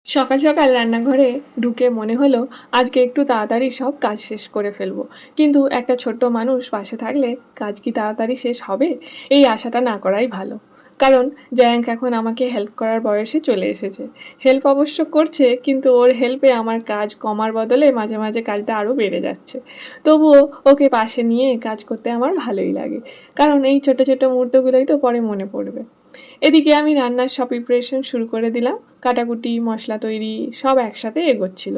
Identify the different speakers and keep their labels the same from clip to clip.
Speaker 1: সকাল সকাল রান্নাঘরে ঢুকে মনে হলো আজকে একটু তাড়াতাড়ি সব কাজ শেষ করে ফেলবো। কিন্তু একটা ছোট্ট মানুষ পাশে থাকলে কাজ কি তাড়াতাড়ি শেষ হবে? এই আশাটা না করাই ভালো। কারণ জয়াঙ্ক এখন আমাকে হেল্প করার বয়সে চলে এসেছে। হেল্প অবশ্য করছে, কিন্তু ওর হেল্পে আমার কাজ কমার বদলে মাঝে মাঝে কাজটা আরও বেড়ে যাচ্ছে। তবুও ওকে পাশে নিয়ে কাজ করতে আমার ভালোই লাগে, কারণ এই ছোট ছোট মুহূর্তগুলোই তো পরে মনে পড়বে। এদিকে আমি রান্নার সব প্রিপারেশন শুরু করে দিলাম। কাটাকুটি, মশলা তৈরি সব একসাথে এগোচ্ছিল।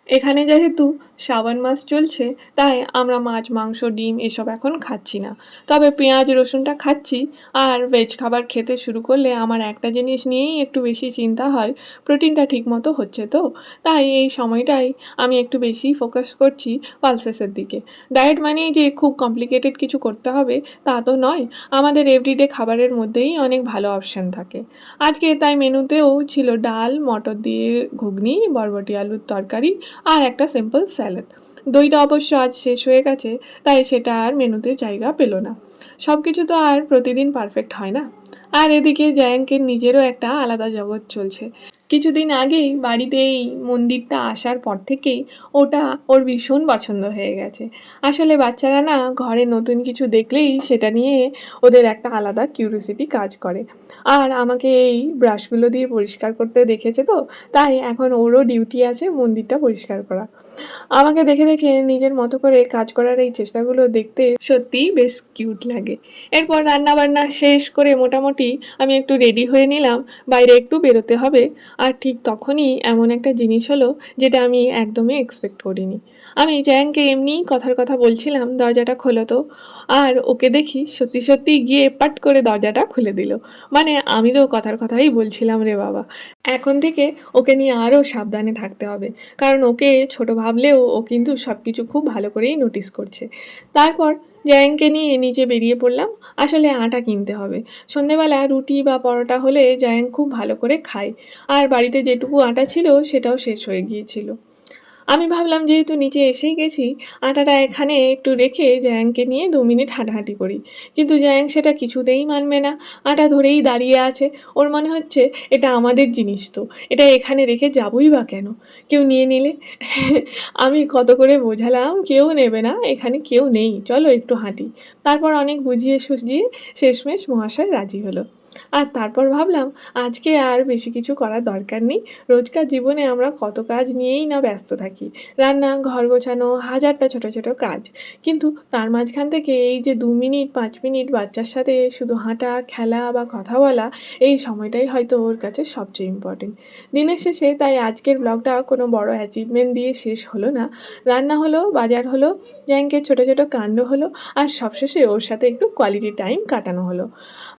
Speaker 1: এখানে যেহেতু শ্রাবণ মাস চলছে, তাই আমরা মাছ, মাংস, ডিম এসব এখন খাচ্ছি না। তবে পেঁয়াজ, রসুনটা খাচ্ছি। আর ভেজ খাবার খেতে শুরু করলে আমার একটা জিনিস নিয়েই একটু বেশি চিন্তা হয়, প্রোটিনটা ঠিকমতো হচ্ছে তো? তাই এই সময়টাই আমি একটু বেশিই ফোকাস করছি পালসেসের দিকে। ডায়েট মানেই যে খুব কমপ্লিকেটেড কিছু করতে হবে তা তো নয়। আমাদের এভরিডে খাবারের মধ্যেই অনেক ভালো অপশন থাকে। আজকে তাই মেনুতেও ছিল ডাল, মটর দিয়ে ঘুগনি, বরবটি আলুর তরকারি আর একটা সিম্পল স্যালাড। দইটা অবশ্য আজ শেষ হয়ে গেছে, তাই সেটা আর মেনুতে জায়গা পেল না। সব কিছু তো আর প্রতিদিন পারফেক্ট হয় না। আর এদিকে জায়াঙ্কের নিজেরও একটা আলাদা জগৎ চলছে। কিছুদিন আগেই বাড়িতে এই মন্দিরটা আসার পর থেকেই ওটা ওর ভীষণ পছন্দ হয়ে গেছে। আসলে বাচ্চারা না ঘরে নতুন কিছু দেখলেই সেটা নিয়ে ওদের একটা আলাদা কিউরিওসিটি কাজ করে। আর আমাকে এই ব্রাশগুলো দিয়ে পরিষ্কার করতে দেখেছে তো, তাই এখন ওরও ডিউটি আছে মন্দিরটা পরিষ্কার করা। আমাকে দেখে দেখে নিজের মতো করে কাজ করার এই চেষ্টাগুলো দেখতে সত্যিই বেশ কিউট লাগে। এরপর রান্না বান্না শেষ করে মোটামুটি আমি একটু রেডি হয়ে নিলাম, বাইরে একটু বেরোতে হবে। আর ঠিক তখনই এমন একটা জিনিস হলো যেটা আমি একদমই এক্সপেক্ট করিনি। আমি জ্যাংকে এমনিই কথার কথা বলছিলাম, দরজাটা খোলো তো। আর ওকে দেখি সত্যি সত্যি গিয়ে পাট করে দরজাটা খুলে দিল। মানে আমি তো কথার কথাই বলছিলাম রে বাবা। এখন থেকে ওকে নিয়ে আরও সাবধানে থাকতে হবে, কারণ ওকে ছোট ভাবলেও ও কিন্তু সব কিছু খুব ভালো করেই নোটিস করছে। তারপর জায়ানকে নিয়ে নিচে বেরিয়ে পড়লাম। আসলে আটা কিনতে হবে। সন্ধেবেলা রুটি বা পরোটা হলে জায়ান খুব ভালো করে খায়। আর বাড়িতে যেটুকু আটা ছিল সেটাও শেষ হয়ে গিয়েছিল। আমি ভাবলাম যেহেতু নিচে এসেই গেছি, আটাটা এখানে একটু রেখে জায়াংকে নিয়ে 2 মিনিট হাঁটাহাঁটি করি। কিন্তু জায়াং সেটা কিছুতেই মানবে না। আটা ধরেই দাঁড়িয়ে আছে। ওর মনে হচ্ছে এটা আমাদের জিনিস তো, এটা এখানে রেখে যাবই বা কেন? কেউ নিয়ে নিলে? আমি কত করে বোঝালাম কেউ নেবে না, এখানে কেউ নেই, চলো একটু হাঁটি। তারপর অনেক বুঝিয়ে সুঝিয়ে শেষমেশ মহাশয় রাজি হলো। আর তারপর ভাবলাম আজকে আর বেশি কিছু করার দরকার নেই। রোজকার জীবনে আমরা কত কাজ নিয়েই না ব্যস্ত থাকি। রান্না, ঘর গোছানো, হাজারটা ছোট ছোট কাজ। কিন্তু তার মাঝখান থেকে এই যে 2 মিনিট 5 মিনিট বাচ্চার সাথে শুধু হাঁটা, খেলা বা কথা বলা, এই সময়টাই হয়তো ওর কাছে সবচেয়ে ইম্পর্টেন্ট। দিনের শেষে তাই আজকের ব্লগটা কোনো বড় অ্যাচিভমেন্ট দিয়ে শেষ হলো না। রান্না হলো, বাজার হলো, জ্যাঙ্কের ছোট ছোট কাণ্ড হলো, আর সবশেষে ওর সাথে একটু কোয়ালিটি টাইম কাটানো হলো।